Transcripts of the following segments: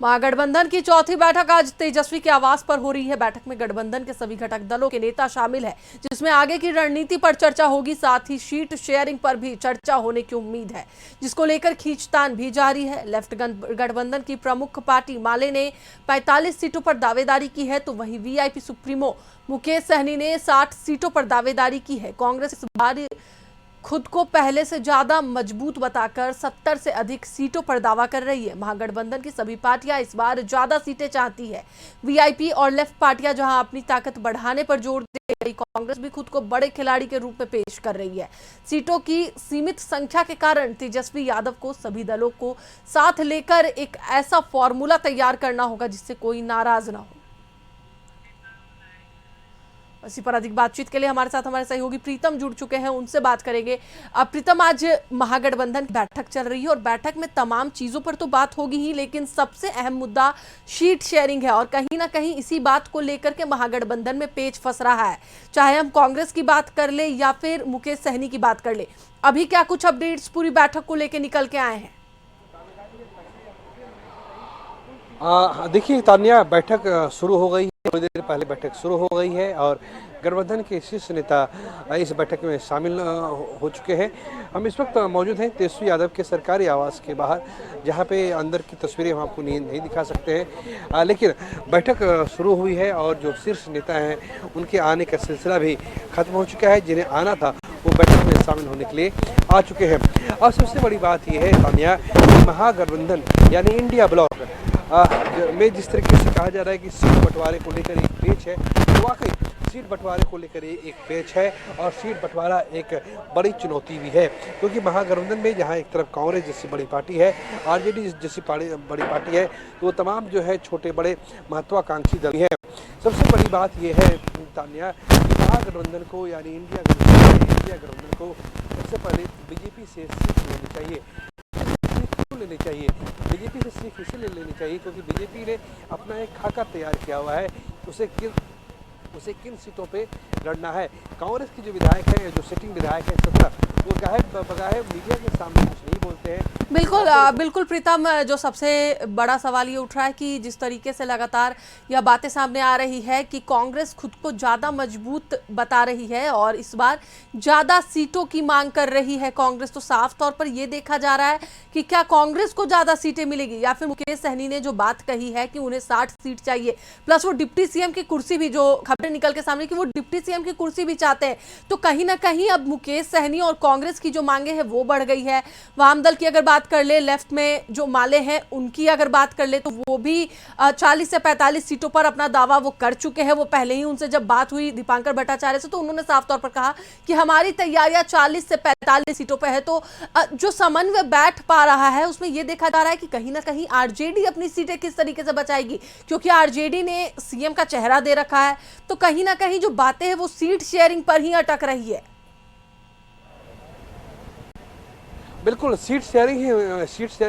महागठबंधन की चौथी बैठक आज तेजस्वी के आवास पर हो रही है। बैठक में गठबंधन के सभी घटक दलों के नेता शामिल हैं, जिसमें आगे की रणनीति पर चर्चा होगी। साथ ही सीट शेयरिंग पर भी चर्चा होने की उम्मीद है, जिसको लेकर खींचतान भी जारी है। लेफ्ट गठबंधन की प्रमुख पार्टी माले ने 45 सीटों पर दावेदारी की है, तो वहीं वीआईपी सुप्रीमो मुकेश सहनी ने 60 सीटों पर दावेदारी की है। कांग्रेस इस बार खुद को पहले से ज्यादा मजबूत बताकर 70 से अधिक सीटों पर दावा कर रही है। महागठबंधन की सभी पार्टियां इस बार ज्यादा सीटें चाहती है। वीआईपी और लेफ्ट पार्टियां जहां अपनी ताकत बढ़ाने पर जोर दे रही, कांग्रेस भी खुद को बड़े खिलाड़ी के रूप में पेश कर रही है। सीटों की सीमित संख्या के कारण तेजस्वी यादव को सभी दलों को साथ लेकर एक ऐसा फॉर्मूला तैयार करना होगा जिससे कोई नाराज ना हो। इसी पर अधिक बातचीत के लिए हमारे साथ हमारे सहयोगी प्रीतम जुड़ चुके हैं, उनसे बात करेंगे। अब प्रीतम, आज महागठबंधन की बैठक चल रही है और बैठक में तमाम चीजों पर तो बात होगी ही, लेकिन सबसे अहम मुद्दा सीट शेयरिंग है और कहीं ना कहीं इसी बात को लेकर के महागठबंधन में पेच फंस रहा है। चाहे हम कांग्रेस की बात कर ले या फिर मुकेश सहनी की बात कर ले, अभी क्या कुछ अपडेट्स पूरी बैठक को लेकर निकल के आए हैं? देखिए तानिया, बैठक शुरू हो गई है। थोड़ी देर पहले बैठक शुरू हो गई है और गठबंधन के शीर्ष नेता इस बैठक में शामिल हो चुके हैं। हम इस वक्त मौजूद हैं तेजस्वी यादव के सरकारी आवास के बाहर, जहां पे अंदर की तस्वीरें हम आपको नहीं दिखा सकते हैं, लेकिन बैठक शुरू हुई है और जो शीर्ष नेता हैं उनके आने का सिलसिला भी खत्म हो चुका है। जिन्हें आना था वो बैठक में शामिल होने के लिए आ चुके हैं। और सबसे बड़ी बात यह है तानिया, महागठबंधन यानी इंडिया ब्लॉक में जिस तरीके से कहा जा रहा है कि सीट बंटवारे को लेकर एक पेच है, तो वाकई सीट बंटवारे को लेकर एक पेच है और सीट बंटवारा एक बड़ी चुनौती भी है, क्योंकि महागठबंधन में जहां एक तरफ कांग्रेस जैसी बड़ी पार्टी है, आरजेडी जैसी बड़ी पार्टी है, तो तमाम जो है छोटे बड़े महत्वाकांक्षी दल है। सबसे बड़ी बात यह है तानिया कि महागठबंधन को यानी इंडिया गठबंधन को सबसे पहले बीजेपी से सीट लेनी चाहिए। बीजेपी से सिर्फ इसे लेनी चाहिए क्योंकि बीजेपी ने अपना एक खाका तैयार किया हुआ है, उसे किन सीटों पे लड़ना है। कांग्रेस की जो विधायक है, जो सिटिंग विधायक है 17, वो गायब मीडिया के सामने कुछ नहीं बोलते हैं। बिल्कुल प्रीतम, जो सबसे बड़ा सवाल ये उठ रहा है कि जिस तरीके से लगातार यह बातें सामने आ रही है कि कांग्रेस खुद को ज्यादा मजबूत बता रही है और इस बार ज्यादा सीटों की मांग कर रही है कांग्रेस, तो साफ तौर पर यह देखा जा रहा है कि क्या कांग्रेस को ज्यादा सीटें मिलेगी या फिर मुकेश सहनी ने जो बात कही है कि उन्हें 60 सीट चाहिए, प्लस वो डिप्टी सीएम की कुर्सी भी, जो खबरें निकल के सामने कि वो डिप्टी सीएम की कुर्सी भी चाहते हैं, तो कहीं ना कहीं अब मुकेश सहनी और कांग्रेस की जो मांगे हैं वो बढ़ गई है। वामदल की अगर बात कर ले, लेफ्ट में जो माले हैं उनकी अगर बात कर ले, तो वो भी 40 से 45 सीटों पर अपना दावा वो कर चुके हैं। वो पहले ही उनसे जब बात हुई दीपांकर भट्टाचार्य से, तो उन्होंने साफ तौर पर कहा कि हमारी तैयारियां 40 से 45 सीटों पर है। तो जो समन्वय बैठ पा रहा है उसमें यह देखा जा रहा है कि कहीं ना कहीं आरजेडी अपनी सीटें किस तरीके से बचाएगी, क्योंकि आरजेडी ने सीएम का चेहरा दे रखा है, तो कहीं ना कहीं जो बातें हैं वो सीट शेयरिंग पर ही अटक रही है। बिल्कुल, सीट शेयरिंग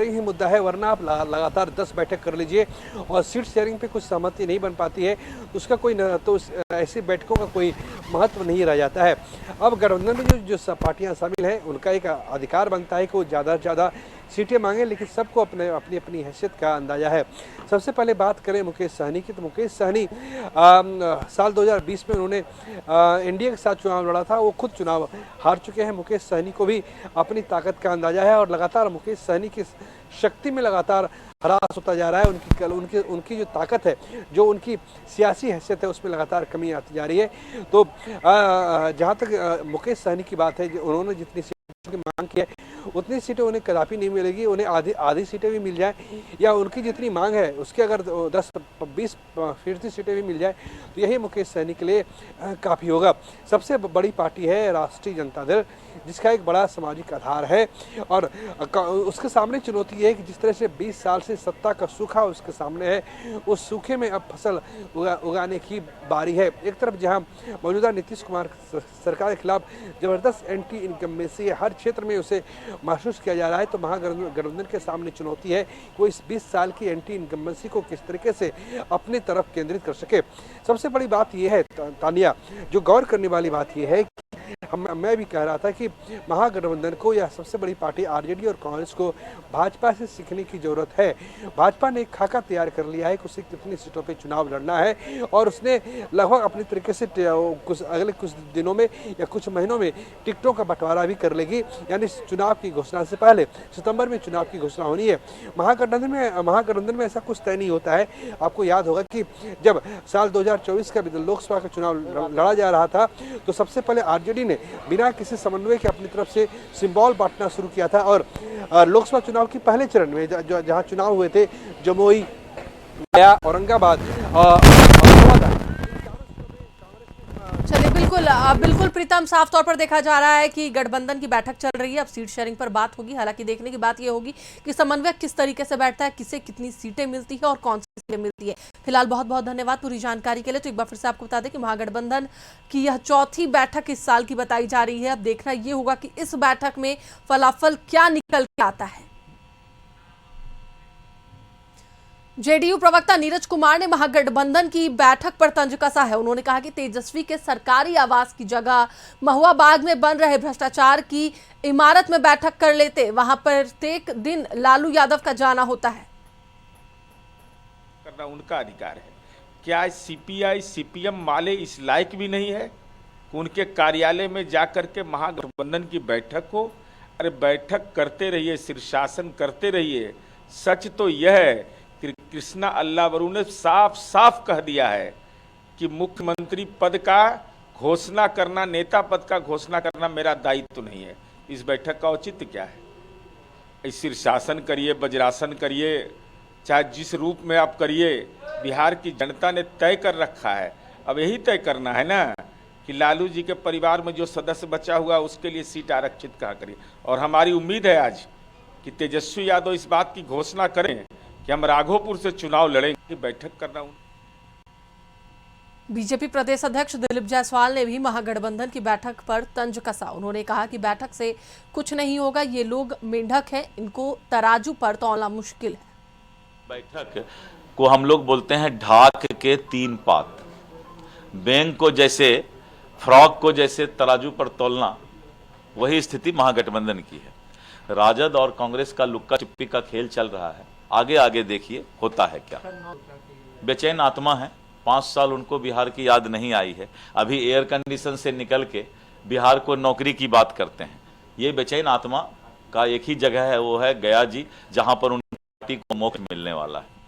ही मुद्दा है, वरना आप लगातार 10 बैठक कर लीजिए और सीट शेयरिंग पे कुछ सहमति नहीं बन पाती है, उसका कोई तो ऐसी बैठकों का कोई महत्व नहीं रह जाता है। अब गठबंधन में जो पार्टियां शामिल हैं उनका एक अधिकार बनता है कि वो ज़्यादा से ज़्यादा सीटें मांगे, लेकिन सबको अपनी हैसियत का अंदाजा है। सबसे पहले बात करें मुकेश सहनी की, तो मुकेश सहनी साल 2020 में उन्होंने एनडीए के साथ चुनाव लड़ा था, वो खुद चुनाव हार चुके हैं। मुकेश सहनी को भी अपनी ताकत का अंदाजा है और लगातार मुकेश सहनी की शक्ति में लगातार ह्रास होता जा रहा है। उनकी जो ताकत है, जो उनकी सियासी हैसियत है, उसमें लगातार कमी आती जा रही है। तो जहाँ तक मुकेश सहनी की बात है, उन्होंने जितनी की मांग की है उतनी सीटें उन्हें कदापि नहीं मिलेगी। उन्हें आधी सीटें भी मिल जाए या उनकी जितनी मांग है उसके अगर 10-20% सीटें भी मिल जाए तो यही मुकेश सहनी के लिए काफ़ी होगा। सबसे बड़ी पार्टी है राष्ट्रीय जनता दल, जिसका एक बड़ा सामाजिक आधार है और उसके सामने चुनौती है कि जिस तरह से 20 साल से सत्ता का सूखा उसके सामने है, उस सूखे में अब फसल उगाने की बारी है। एक तरफ जहां मौजूदा नीतीश कुमार सरकार के खिलाफ जबरदस्त एंटी इनकम्बेंसी है, हर क्षेत्र में उसे महसूस किया जा रहा है, तो महागठबंधन के सामने चुनौती है कि वो इस 20 साल की एंटी इनकम्बेंसी को किस तरीके से अपनी तरफ केंद्रित कर सके। सबसे बड़ी बात यह है तानिया, जो गौर करने वाली बात यह है मैं भी कह रहा था कि महागठबंधन को या सबसे बड़ी पार्टी आरजेडी और कांग्रेस को भाजपा से सीखने की जरूरत है। भाजपा ने एक खाका तैयार कर लिया है कि उसे कितनी सीटों पे चुनाव लड़ना है और उसने लगभग अपनी तरीके से अगले कुछ दिनों में या कुछ महीनों में टिकटों का बंटवारा भी कर लेगी। यानी चुनाव की घोषणा से पहले सितंबर में चुनाव की घोषणा होनी है। महागठबंधन में ऐसा कुछ तय नहीं होता है। आपको याद होगा कि जब साल 2024 का लोकसभा का चुनाव लड़ा जा रहा था तो सबसे पहले आरजेडी ने बिना किसी समन्वय के अपनी तरफ से सिंबल बांटना शुरू किया था और लोकसभा चुनाव की पहले चरण में जहां चुनाव हुए थे जमुई, गया, औरंगाबाद चलिए बिल्कुल प्रीतम, साफ तौर पर देखा जा रहा है कि गठबंधन की बैठक चल रही है। अब सीट शेयरिंग पर बात होगी। हालांकि देखने की बात यह होगी कि समन्वय किस तरीके से बैठता है, किसे कितनी सीटें मिलती है और कौन सी सीटें मिलती है। फिलहाल बहुत बहुत धन्यवाद पूरी जानकारी के लिए। तो एक बार फिर से आपको बता दें कि महागठबंधन की यह चौथी बैठक इस साल की बताई जा रही है। अब देखना यह होगा कि इस बैठक में फलाफल क्या निकल के आता है। जेडीयू प्रवक्ता नीरज कुमार ने महागठबंधन की बैठक पर तंज कसा है। उन्होंने कहा कि तेजस्वी के सरकारी आवास की जगह महुआ बाग में बन रहे भ्रष्टाचार की इमारत में बैठक कर लेते, वहां पर प्रत्येक दिन लालू यादव का जाना होता है। करना उनका अधिकार है। क्या सीपीआई सीपीएम वाले इस लायक भी नहीं है कि उनके कार्यालय में जाकर के महागठबंधन की बैठक हो? अरे बैठक करते रहिए, शीर्षासन करते रहिए। सच तो यह है कृष्णा अल्लावरू ने साफ साफ कह दिया है कि मुख्यमंत्री पद का घोषणा करना, नेता पद का घोषणा करना मेरा दायित्व तो नहीं है। इस बैठक का औचित्य क्या है? शीर्षासन करिए, वज्रासन करिए, चाहे जिस रूप में आप करिए, बिहार की जनता ने तय कर रखा है। अब यही तय करना है ना कि लालू जी के परिवार में जो सदस्य बचा हुआ उसके लिए सीट आरक्षित कहा करिए। और हमारी उम्मीद है आज कि तेजस्वी यादव इस बात की घोषणा करें कि हम राघोपुर से चुनाव लड़ेंगे। बैठक करना बीजेपी प्रदेश अध्यक्ष दिलीप जायसवाल ने भी महागठबंधन की बैठक पर तंज कसा। उन्होंने कहा कि बैठक से कुछ नहीं होगा, ये लोग मेंढक हैं, इनको तराजू पर तौलना मुश्किल है। बैठक को हम लोग बोलते हैं ढाक के तीन पात। बैंक को जैसे, फ्रॉक को जैसे तराजू पर तौलना, वही स्थिति महागठबंधन की है। राजद और कांग्रेस का लुक्का छिपी का खेल चल रहा है। आगे आगे देखिए होता है क्या। बेचैन आत्मा है, 5 साल उनको बिहार की याद नहीं आई है। अभी एयर कंडीशन से निकल के बिहार को नौकरी की बात करते हैं। ये बेचैन आत्मा का एक ही जगह है, वो है गया जी, जहां पर उनकी पार्टी को मोक्ष मिलने वाला है।